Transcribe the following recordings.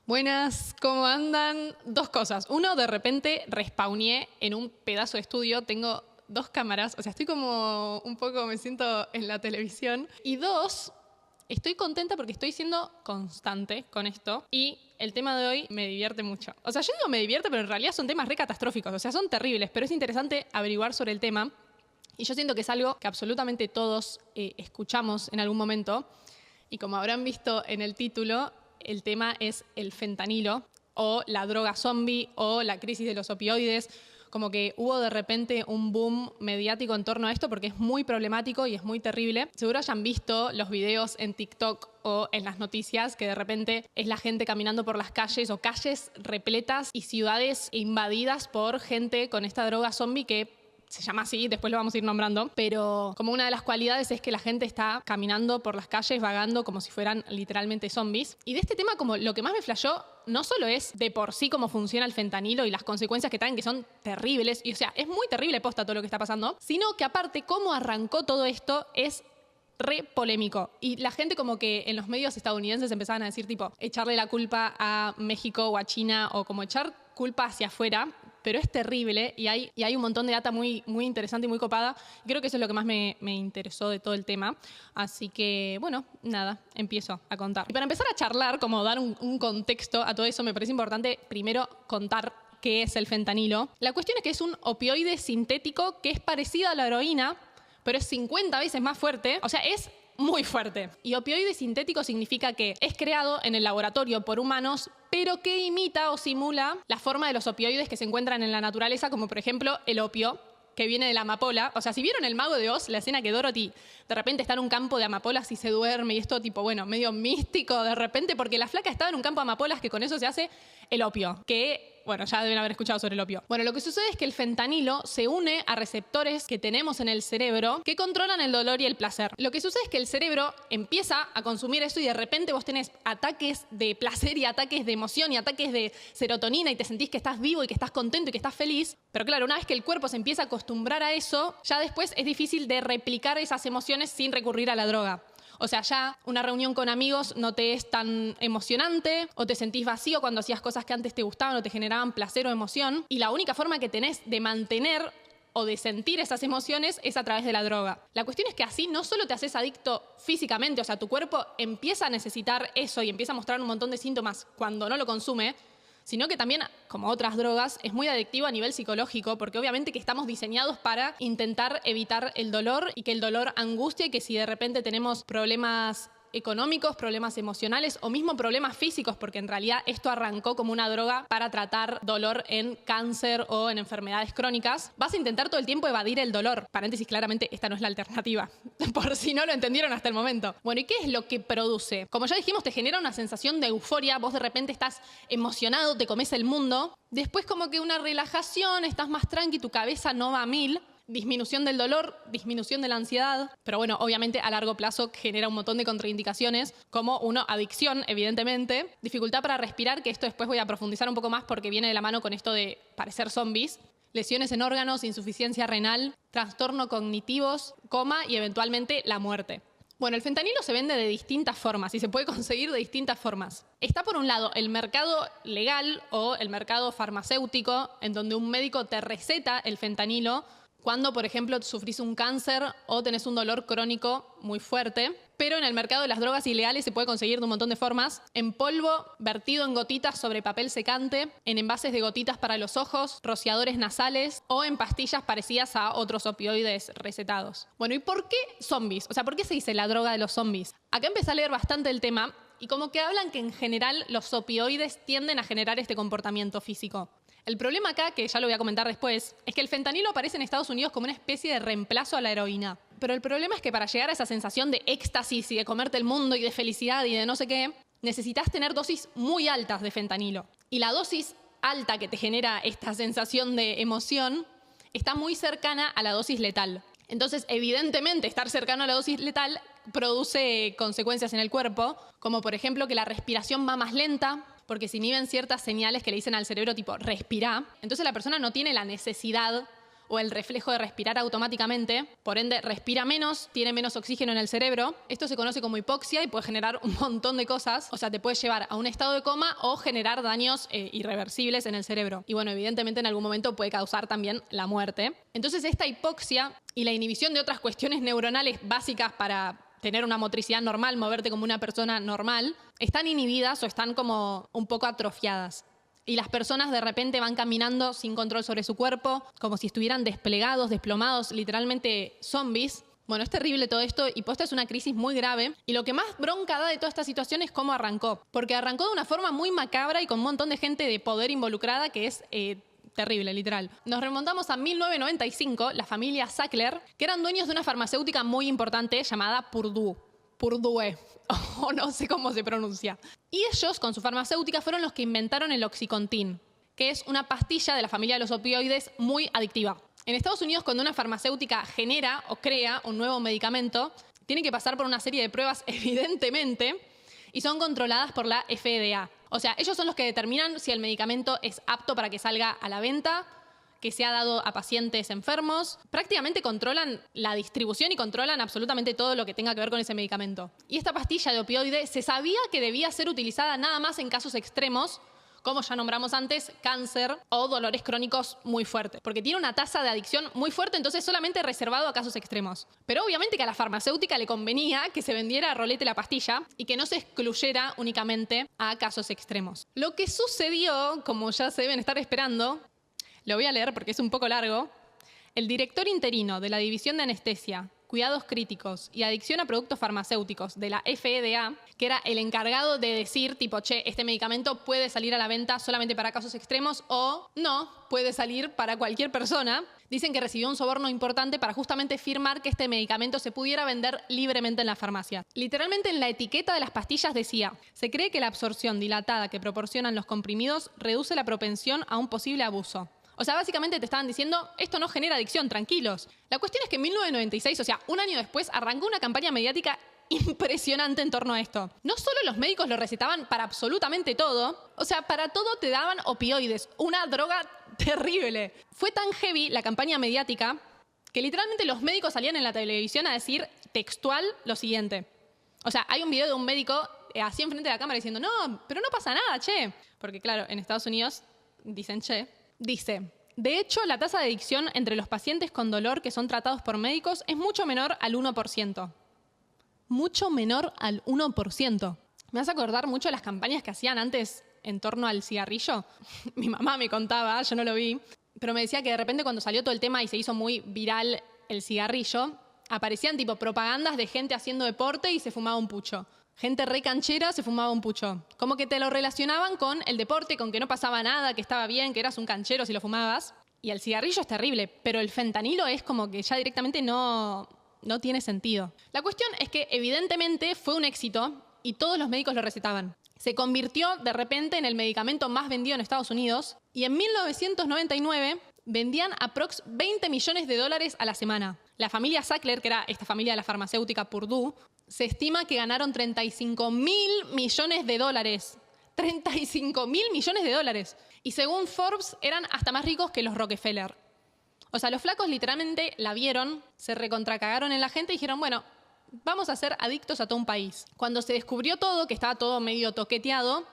Buenas, ¿cómo andan? Dos cosas. Uno, de repente respawneé en un pedazo de estudio. Tengo dos cámaras, o sea, estoy como un poco, me siento en la televisión. Y dos, estoy contenta porque estoy siendo constante con esto y el tema de hoy me divierte mucho. O sea, yo digo me divierte, pero en realidad son temas re catastróficos, o sea, son terribles, pero es interesante averiguar sobre el tema. Y yo siento que es algo que absolutamente todos escuchamos en algún momento. Y como habrán visto en el título, el tema es el fentanilo o la droga zombie o la crisis de los opioides. Como que hubo de repente un boom mediático en torno a esto porque es muy problemático y es muy terrible. Seguro hayan visto los videos en TikTok o en las noticias que de repente es la gente caminando por las calles o calles repletas y ciudades invadidas por gente con esta droga zombie que se llama así, después lo vamos a ir nombrando, pero como una de las cualidades es que la gente está caminando por las calles, vagando como si fueran literalmente zombies. Y de este tema, como lo que más me flashó, no solo es de por sí cómo funciona el fentanilo y las consecuencias que traen, que son terribles, y o sea, es muy terrible posta todo lo que está pasando, sino que aparte cómo arrancó todo esto es re polémico. Y la gente como que en los medios estadounidenses empezaban a decir tipo, echarle la culpa a México o a China o como echar culpa hacia afuera, pero es terrible y hay un montón de data muy, muy interesante y muy copada. Y creo que eso es lo que más me interesó de todo el tema. Así que, bueno, nada, empiezo a contar. Y para empezar a charlar, como dar un contexto a todo eso, me parece importante primero contar qué es el fentanilo. La cuestión es que es un opioide sintético que es parecido a la heroína, pero es 50 veces más fuerte. O sea, es muy fuerte. Y opioide sintético significa que es creado en el laboratorio por humanos, pero que imita o simula la forma de los opioides que se encuentran en la naturaleza, como por ejemplo el opio, que viene de la amapola. O sea, si vieron El Mago de Oz, la escena que Dorothy de repente está en un campo de amapolas y se duerme y esto tipo, bueno, medio místico de repente, porque la flaca estaba en un campo de amapolas que con eso se hace el opio, que, bueno, ya deben haber escuchado sobre el opio. Bueno, lo que sucede es que el fentanilo se une a receptores que tenemos en el cerebro que controlan el dolor y el placer. Lo que sucede es que el cerebro empieza a consumir eso y de repente vos tenés ataques de placer y ataques de emoción y ataques de serotonina y te sentís que estás vivo y que estás contento y que estás feliz. Pero claro, una vez que el cuerpo se empieza a acostumbrar a eso, ya después es difícil de replicar esas emociones sin recurrir a la droga. O sea, ya una reunión con amigos no te es tan emocionante o te sentís vacío cuando hacías cosas que antes te gustaban o te generaban placer o emoción. Y la única forma que tenés de mantener o de sentir esas emociones es a través de la droga. La cuestión es que así no solo te haces adicto físicamente, o sea, tu cuerpo empieza a necesitar eso y empieza a mostrar un montón de síntomas cuando no lo consume, sino que también, como otras drogas, es muy adictivo a nivel psicológico, porque obviamente que estamos diseñados para intentar evitar el dolor y que el dolor angustie, y que si de repente tenemos problemas económicos, problemas emocionales o mismo problemas físicos, porque en realidad esto arrancó como una droga para tratar dolor en cáncer o en enfermedades crónicas, vas a intentar todo el tiempo evadir el dolor. Paréntesis, claramente esta no es la alternativa, por si no lo entendieron hasta el momento. Bueno, ¿y qué es lo que produce? Como ya dijimos, te genera una sensación de euforia, vos de repente estás emocionado, te comes el mundo, después como que una relajación, estás más tranqui, tu cabeza no va a mil, disminución del dolor, disminución de la ansiedad, pero bueno, obviamente a largo plazo genera un montón de contraindicaciones, como adicción, evidentemente, dificultad para respirar, que esto después voy a profundizar un poco más porque viene de la mano con esto de parecer zombies, lesiones en órganos, insuficiencia renal, trastorno cognitivos, coma y eventualmente la muerte. Bueno, el fentanilo se vende de distintas formas y se puede conseguir de distintas formas. Está por un lado el mercado legal o el mercado farmacéutico, en donde un médico te receta el fentanilo cuando, por ejemplo, sufrís un cáncer o tenés un dolor crónico muy fuerte. Pero en el mercado de las drogas ilegales se puede conseguir de un montón de formas. En polvo, vertido en gotitas sobre papel secante, en envases de gotitas para los ojos, rociadores nasales o en pastillas parecidas a otros opioides recetados. Bueno, ¿y por qué zombies? O sea, ¿por qué se dice la droga de los zombies? Acá empecé a leer bastante el tema y como que hablan que en general los opioides tienden a generar este comportamiento físico. El problema acá, que ya lo voy a comentar después, es que el fentanilo aparece en Estados Unidos como una especie de reemplazo a la heroína. Pero el problema es que para llegar a esa sensación de éxtasis y de comerte el mundo y de felicidad y de no sé qué, necesitas tener dosis muy altas de fentanilo. Y la dosis alta que te genera esta sensación de emoción está muy cercana a la dosis letal. Entonces, evidentemente, estar cercano a la dosis letal produce consecuencias en el cuerpo, como por ejemplo que la respiración va más lenta, porque se inhiben ciertas señales que le dicen al cerebro tipo respirá. Entonces la persona no tiene la necesidad o el reflejo de respirar automáticamente. Por ende, respira menos, tiene menos oxígeno en el cerebro. Esto se conoce como hipoxia y puede generar un montón de cosas. O sea, te puede llevar a un estado de coma o generar daños irreversibles en el cerebro. Y bueno, evidentemente en algún momento puede causar también la muerte. Entonces, esta hipoxia y la inhibición de otras cuestiones neuronales básicas para tener una motricidad normal, moverte como una persona normal, están inhibidas o están como un poco atrofiadas. Y las personas de repente van caminando sin control sobre su cuerpo, como si estuvieran desplegados, desplomados, literalmente zombies. Bueno, es terrible todo esto y posta es una crisis muy grave. Y lo que más bronca da de toda esta situación es cómo arrancó. Porque arrancó de una forma muy macabra y con un montón de gente de poder involucrada que es terrible, literal. Nos remontamos a 1995, la familia Sackler, que eran dueños de una farmacéutica muy importante llamada Purdue, o no sé cómo se pronuncia. Y ellos, con su farmacéutica, fueron los que inventaron el Oxycontin, que es una pastilla de la familia de los opioides muy adictiva. En Estados Unidos, cuando una farmacéutica genera o crea un nuevo medicamento, tiene que pasar por una serie de pruebas, evidentemente, y son controladas por la FDA. O sea, ellos son los que determinan si el medicamento es apto para que salga a la venta, que se ha dado a pacientes enfermos. Prácticamente controlan la distribución y controlan absolutamente todo lo que tenga que ver con ese medicamento. Y esta pastilla de opioide se sabía que debía ser utilizada nada más en casos extremos, como ya nombramos antes, cáncer o dolores crónicos muy fuertes. Porque tiene una tasa de adicción muy fuerte, entonces solamente reservado a casos extremos. Pero obviamente que a la farmacéutica le convenía que se vendiera a rolete la pastilla y que no se excluyera únicamente a casos extremos. Lo que sucedió, como ya se deben estar esperando, lo voy a leer porque es un poco largo. El director interino de la División de Anestesia, Cuidados Críticos y Adicción a Productos Farmacéuticos de la FDA, que era el encargado de decir, tipo, che, este medicamento puede salir a la venta solamente para casos extremos o no, puede salir para cualquier persona, dicen que recibió un soborno importante para justamente firmar que este medicamento se pudiera vender libremente en la farmacia. Literalmente en la etiqueta de las pastillas decía, se cree que la absorción dilatada que proporcionan los comprimidos reduce la propensión a un posible abuso. O sea, básicamente te estaban diciendo, esto no genera adicción, tranquilos. La cuestión es que en 1996, o sea, un año después, arrancó una campaña mediática impresionante en torno a esto. No solo los médicos lo recetaban para absolutamente todo, o sea, para todo te daban opioides, una droga terrible. Fue tan heavy la campaña mediática que literalmente los médicos salían en la televisión a decir textual lo siguiente. O sea, hay un video de un médico así enfrente de la cámara diciendo, no, pero no pasa nada, che. Porque claro, en Estados Unidos dicen che. Dice, de hecho, la tasa de adicción entre los pacientes con dolor que son tratados por médicos es mucho menor al 1%. Mucho menor al 1%. Me hace acordar mucho de las campañas que hacían antes en torno al cigarrillo. Mi mamá me contaba, yo no lo vi, pero me decía que de repente cuando salió todo el tema y se hizo muy viral el cigarrillo, aparecían tipo propagandas de gente haciendo deporte y se fumaba un pucho. Gente re canchera se fumaba un pucho. Como que te lo relacionaban con el deporte, con que no pasaba nada, que estaba bien, que eras un canchero si lo fumabas. Y el cigarrillo es terrible, pero el fentanilo es como que ya directamente no tiene sentido. La cuestión es que evidentemente fue un éxito y todos los médicos lo recetaban. Se convirtió de repente en el medicamento más vendido en Estados Unidos y en 1999 vendían aprox 20 millones de dólares a la semana. La familia Sackler, que era esta familia de la farmacéutica Purdue, se estima que ganaron 35.000 millones de dólares. 35.000 millones de dólares. Y según Forbes, eran hasta más ricos que los Rockefeller. O sea, los flacos literalmente la vieron, se recontracagaron en la gente y dijeron, bueno, vamos a ser adictos a todo un país. Cuando se descubrió todo, que estaba todo medio toqueteado,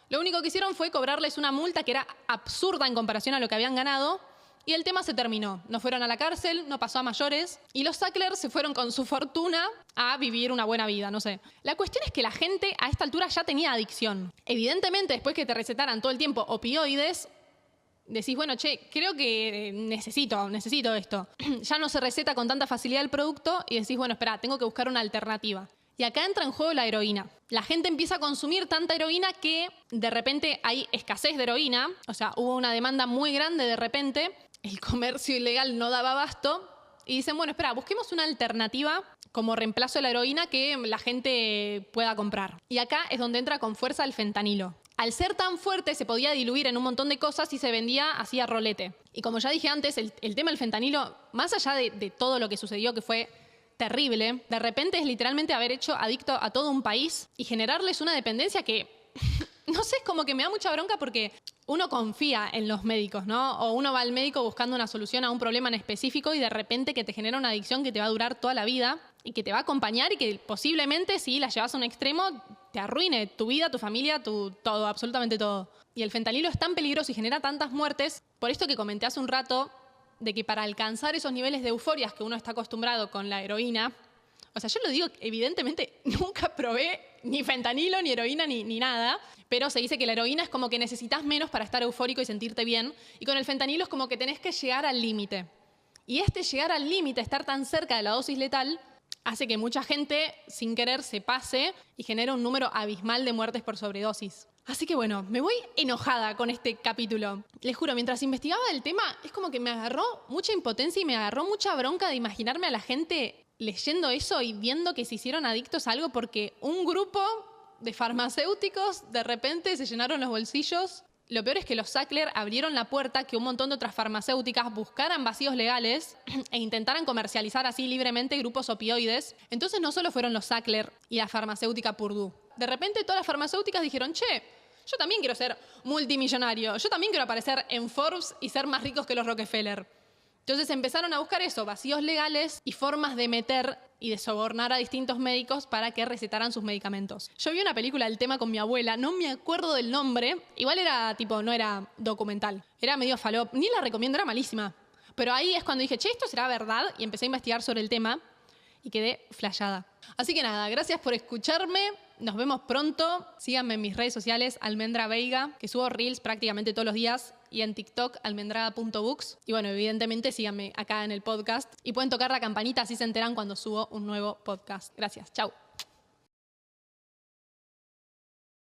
lo único que hicieron fue cobrarles una multa que era absurda en comparación a lo que habían ganado. Y el tema se terminó. No fueron a la cárcel, no pasó a mayores. Y los Sackler se fueron con su fortuna a vivir una buena vida, no sé. La cuestión es que la gente a esta altura ya tenía adicción. Evidentemente, después que te recetaran todo el tiempo opioides, decís, bueno, che, creo que necesito esto. Ya no se receta con tanta facilidad el producto y decís, bueno, espera, tengo que buscar una alternativa. Y acá entra en juego la heroína. La gente empieza a consumir tanta heroína que de repente hay escasez de heroína. O sea, hubo una demanda muy grande de repente. El comercio ilegal no daba abasto. Y dicen, bueno, espera, busquemos una alternativa como reemplazo de la heroína que la gente pueda comprar. Y acá es donde entra con fuerza el fentanilo. Al ser tan fuerte se podía diluir en un montón de cosas y se vendía así a rolete. Y como ya dije antes, el tema del fentanilo, más allá de todo lo que sucedió que fue terrible, de repente es literalmente haber hecho adicto a todo un país y generarles una dependencia que, no sé, es como que me da mucha bronca porque uno confía en los médicos, ¿no? O uno va al médico buscando una solución a un problema en específico y de repente que te genera una adicción que te va a durar toda la vida y que te va a acompañar y que posiblemente, si la llevas a un extremo, te arruine tu vida, tu familia, tu todo, absolutamente todo. Y el fentanilo es tan peligroso y genera tantas muertes, por esto que comenté hace un rato, de que para alcanzar esos niveles de euforias que uno está acostumbrado con la heroína, o sea, yo lo digo, evidentemente nunca probé ni fentanilo, ni heroína, ni nada, pero se dice que la heroína es como que necesitas menos para estar eufórico y sentirte bien, y con el fentanilo es como que tenés que llegar al límite. Y este llegar al límite, estar tan cerca de la dosis letal, hace que mucha gente, sin querer, se pase y genera un número abismal de muertes por sobredosis. Así que bueno, me voy enojada con este capítulo. Les juro, mientras investigaba el tema, es como que me agarró mucha impotencia y me agarró mucha bronca de imaginarme a la gente leyendo eso y viendo que se hicieron adictos a algo porque un grupo de farmacéuticos de repente se llenaron los bolsillos. Lo peor es que los Sackler abrieron la puerta que un montón de otras farmacéuticas buscaran vacíos legales e intentaran comercializar así libremente grupos opioides. Entonces no solo fueron los Sackler y la farmacéutica Purdue. De repente todas las farmacéuticas dijeron, che, yo también quiero ser multimillonario, yo también quiero aparecer en Forbes y ser más ricos que los Rockefeller. Entonces empezaron a buscar eso, vacíos legales y formas de meter y de sobornar a distintos médicos para que recetaran sus medicamentos. Yo vi una película del tema con mi abuela, no me acuerdo del nombre, igual era tipo, no era documental, era medio falop, ni la recomiendo, era malísima. Pero ahí es cuando dije, che, ¿esto será verdad? Y empecé a investigar sobre el tema y quedé flayada. Así que nada, gracias por escucharme. Nos vemos pronto. Síganme en mis redes sociales, Almendra Veiga, que subo reels prácticamente todos los días, y en TikTok, almendrada.books. Y bueno, evidentemente síganme acá en el podcast y pueden tocar la campanita así se enteran cuando subo un nuevo podcast. Gracias, chau.